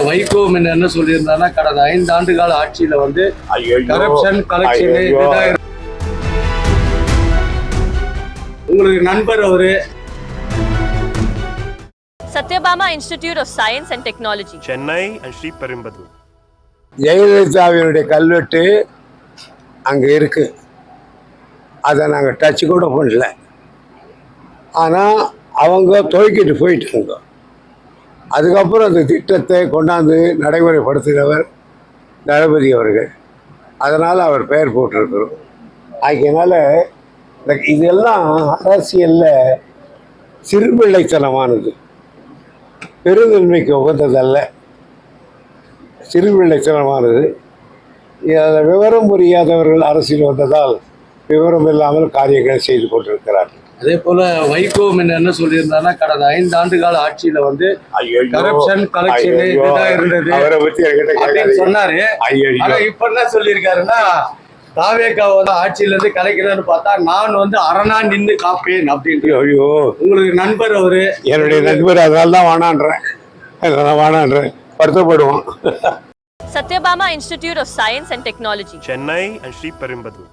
வைகோ என்ன சொல்லியிருந்தாருன்னா கடந்த 5 ஆண்டு கால ஆட்சியில வந்து கரப்ஷன் கலெக்ஷன் உங்களுக்கு நண்பர் அவரு. Sathyabama institute of science and technology, Chennai and Sriperumbudur. ஜெயலலிதாவினுடைய கல்வெட்டு அங்கே இருக்கு. அதை நாங்கள் டச் கூட பண்ணல. ஆனால் அவங்க துவக்கிட்டு போயிட்டாங்க. அதுக்கப்புறம் அந்த திட்டத்தை கொண்டாந்து நடைமுறைப்படுத்தினவர் தளபதி அவர்கள். அதனால் அவர் பெயர் போட்டிருக்கிறோம். அதனால் இதெல்லாம் அரசியலில் சிறுபிள்ளைத்தனமானது, பெருந்தன்மைக்கு உகந்ததல்ல, சிறுபிள்ளைத்தனமானது. அதை விவரம் புரியாதவர்கள் அரசியல் வந்ததால் விவரம் இல்லாமல் காரியங்களை செய்து கொண்டிருக்கிறார்கள். அதே போல வைகோ என்ன சொல்லியிருந்தாருன்னா கடந்த 5 ஆண்டு கால ஆட்சியில வந்து கரப்ஷன் கலெக்ஷன் இருந்தது அவரை பத்தி அப்படின்னு சொன்னாரு. ஆனா இப்ப என்ன சொல்லியிருக்காருன்னா தாவேகா வந்து ஆட்சியில இருந்து கலைக்கிறேன்னு பார்த்தா நான் வந்து அரணா நின்று காப்பேன் அப்படின்ட்டு. ஐயோ, உங்களுக்கு நண்பர் அவரு. என்னுடைய நண்பர். அதனால தான் வானான்றேன் வருத்தப்படுவான். Sathyabama institute of science and technology, Chennai and Sriperumbudur.